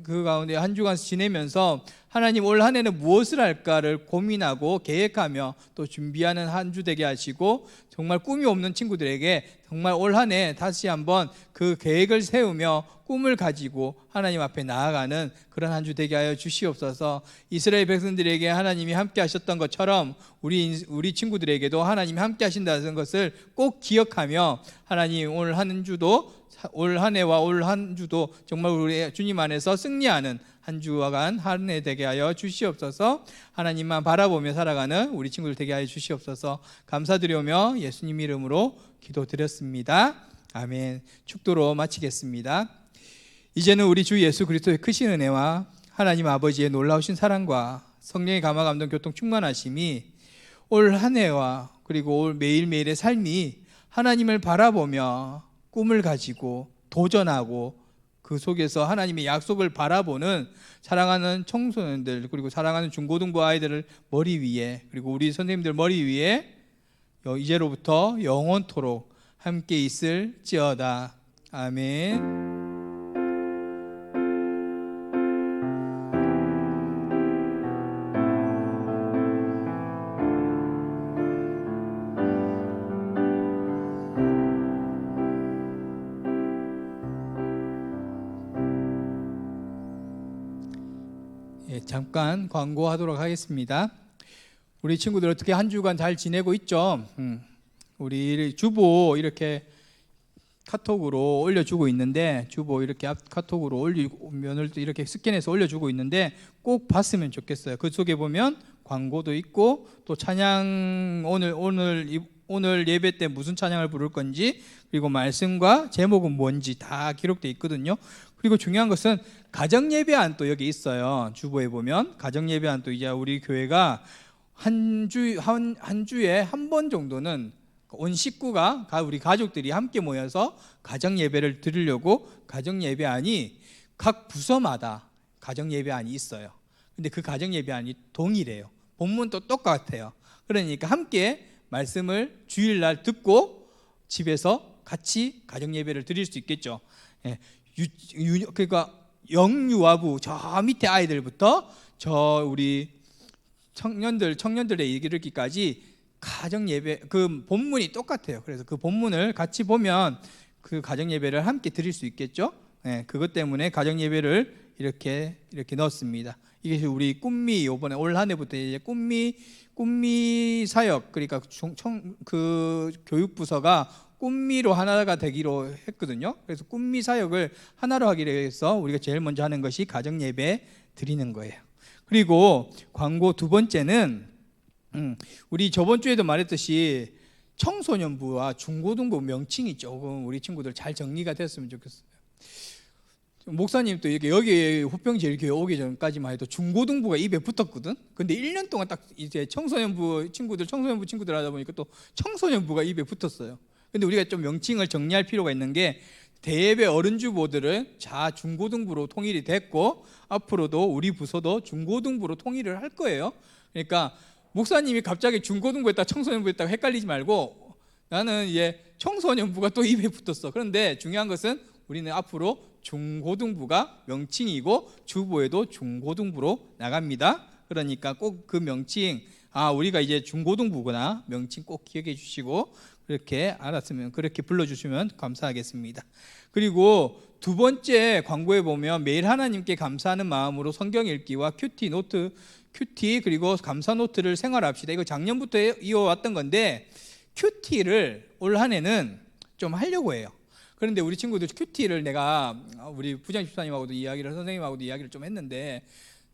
그 가운데 한 주간 지내면서 하나님 올 한 해는 무엇을 할까를 고민하고 계획하며 또 준비하는 한 주 되게 하시고 정말 꿈이 없는 친구들에게 정말 올 한 해 다시 한번 그 계획을 세우며 꿈을 가지고 하나님 앞에 나아가는 그런 한 주 되게 하여 주시옵소서. 이스라엘 백성들에게 하나님이 함께 하셨던 것처럼 우리 친구들에게도 하나님이 함께 하신다는 것을 꼭 기억하며 하나님 올 한 해와 올 한 주도 정말 우리 주님 안에서 승리하는 한 주간 한 해 되게 하여 주시옵소서. 하나님만 바라보며 살아가는 우리 친구들 되게 하여 주시옵소서. 감사드리며 예수님 이름으로 기도드렸습니다. 아멘. 축도로 마치겠습니다. 이제는 우리 주 예수 그리스도의 크신 은혜와 하나님 아버지의 놀라우신 사랑과 성령의 감화 감동 교통 충만하심이 올 한 해와 그리고 올 매일매일의 삶이 하나님을 바라보며 꿈을 가지고 도전하고 그 속에서 하나님의 약속을 바라보는 사랑하는 청소년들 그리고 사랑하는 중고등부 아이들을 머리 위에 그리고 우리 선생님들 머리 위에 이제로부터 영원토록 함께 있을지어다. 아멘. 잠깐 광고하도록 하겠습니다. 우리 친구들 어떻게 한 주간 잘 지내고 있죠? 우리 주보 이렇게 카톡으로 올려주고 있는데 주보 이렇게 카톡으로 면을 이렇게 스캔해서 올려주고 있는데 꼭 봤으면 좋겠어요. 그 속에 보면 광고도 있고 또 찬양 오늘 예배 때 무슨 찬양을 부를 건지 그리고 말씀과 제목은 뭔지 다 기록되어 있거든요. 그리고 중요한 것은 가정 예배안 또 여기 있어요. 주보에 보면 가정 예배안 또 이제 우리 교회가 한 주에 한 번 정도는 온 식구가 우리 가족들이 함께 모여서 가정 예배를 드리려고 가정 예배안이 각 부서마다 가정 예배안이 있어요. 근데 그 가정 예배안이 동일해요. 본문도 똑같아요. 그러니까 함께 말씀을 주일날 듣고 집에서 같이 가정 예배를 드릴 수 있겠죠. 그러니까 영유아부 저 밑에 아이들부터 저 우리 청년들의 이르기까지 가정 예배 그 본문이 똑같아요. 그래서 그 본문을 같이 보면 그 가정 예배를 함께 드릴 수 있겠죠. 그것 때문에 가정 예배를 이렇게 넣었습니다. 이게 우리 꿈미 이번에 올 한 해부터 이제 꿈미 사역 그러니까 그 교육부서가 꿈미로 하나가 되기로 했거든요. 그래서 꿈미 사역을 하나로 하기로 해서 우리가 제일 먼저 하는 것이 가정 예배 드리는 거예요. 그리고 광고 두 번째는 우리 저번 주에도 말했듯이 청소년부와 중고등부 명칭이 조금 우리 친구들 잘 정리가 됐으면 좋겠어요. 목사님도 여기 호평제일교회 오기 전까지만 해도 중고등부가 입에 붙었거든. 근데 1년 동안 딱 이제 청소년부 친구들 하다 보니까 또 청소년부가 입에 붙었어요. 근데 우리가 좀 명칭을 정리할 필요가 있는 게 대예배 어른주보들은 중고등부로 통일이 됐고 앞으로도 우리 부서도 중고등부로 통일을 할 거예요. 그러니까 목사님이 갑자기 중고등부 했다 청소년부 했다가 헷갈리지 말고 나는 청소년부가 또 입에 붙었어. 그런데 중요한 것은 우리는 앞으로 중고등부가 명칭이고 주보에도 중고등부로 나갑니다. 그러니까 꼭 그 명칭 우리가 이제 중고등부구나 명칭 꼭 기억해 주시고 그렇게 알았으면 그렇게 불러주시면 감사하겠습니다. 그리고 두 번째 광고에 보면 매일 하나님께 감사하는 마음으로 성경 읽기와 큐티 그리고 감사 노트를 생활합시다. 이거 작년부터 이어왔던 건데 큐티를 올 한 해는 좀 하려고 해요. 그런데 우리 친구들 큐티를 내가 우리 부장 집사님하고도 선생님하고도 이야기를 좀 했는데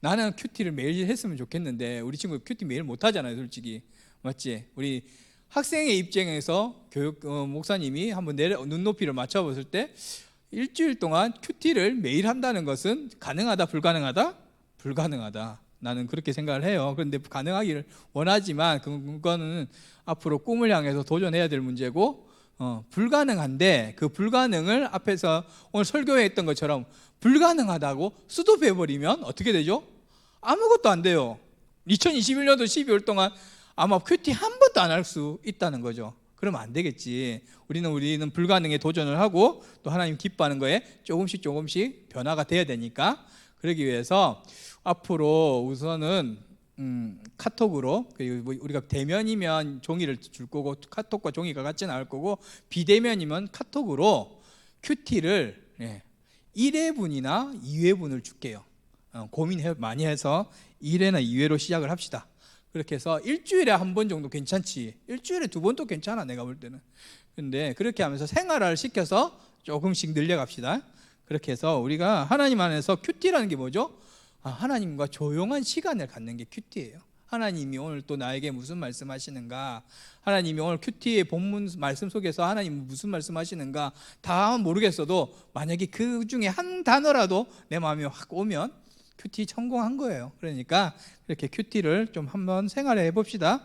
나는 큐티를 매일 했으면 좋겠는데 우리 친구 큐티 매일 못 하잖아요, 솔직히. 맞지? 우리 학생의 입장에서 목사님이 한번 눈높이를 맞춰봤을 때 일주일 동안 큐티를 매일 한다는 것은 가능하다, 불가능하다? 불가능하다. 나는 그렇게 생각을 해요. 그런데 가능하기를 원하지만 그거는 앞으로 꿈을 향해서 도전해야 될 문제고 불가능한데 그 불가능을 앞에서 오늘 설교에 했던 것처럼 불가능하다고 스톱해버리면 어떻게 되죠? 아무것도 안 돼요. 2021년도 12월 동안 아마 큐티 한 번도 안 할 수 있다는 거죠. 그러면 안 되겠지. 우리는 불가능에 도전을 하고 또 하나님 기뻐하는 거에 조금씩 변화가 돼야 되니까 그러기 위해서 앞으로 우선은 카톡으로 그리고 우리가 대면이면 종이를 줄 거고 카톡과 종이가 같이 나올 거고 비대면이면 카톡으로 큐티를 1회분이나 2회분을 줄게요. 고민 많이 해서 1회나 2회로 시작을 합시다. 그렇게 해서 일주일에 한 번 정도 괜찮지. 일주일에 2번도 괜찮아 내가 볼 때는. 근데 그렇게 하면서 생활화를 시켜서 조금씩 늘려갑시다. 그렇게 해서 우리가 하나님 안에서 큐티라는 게 뭐죠? 하나님과 조용한 시간을 갖는 게 큐티예요. 하나님이 오늘 또 나에게 무슨 말씀하시는가, 하나님이 오늘 큐티의 본문 말씀 속에서 하나님 무슨 말씀하시는가 다 모르겠어도 만약에 그 중에 한 단어라도 내 마음에 확 오면 큐티 성공한 거예요. 그러니까 이렇게 큐티를 좀 한번 생활해 봅시다.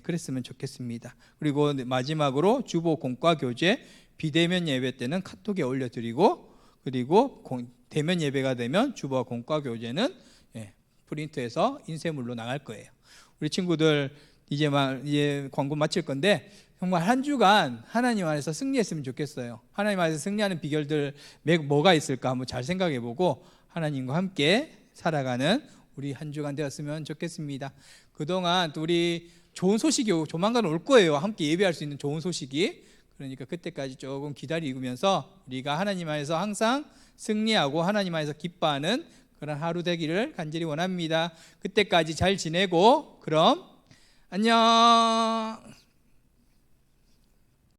그랬으면 좋겠습니다. 그리고 마지막으로 주보 공과 교재 비대면 예배 때는 카톡에 올려드리고 그리고 대면 예배가 되면 주보와 공과 교재는 프린트해서 인쇄물로 나갈 거예요. 우리 친구들 이제 광고 마칠 건데 정말 한 주간 하나님 안에서 승리했으면 좋겠어요. 하나님 안에서 승리하는 비결들 뭐가 있을까 한번 잘 생각해보고 하나님과 함께 살아가는 우리 한 주간 되었으면 좋겠습니다. 그동안 또 우리 좋은 소식이 조만간 올 거예요. 함께 예배할 수 있는 좋은 소식이. 그러니까 그때까지 조금 기다리면서 우리가 하나님 안에서 항상 승리하고 하나님 안에서 기뻐하는 그런 하루 되기를 간절히 원합니다. 그때까지 잘 지내고 그럼 안녕.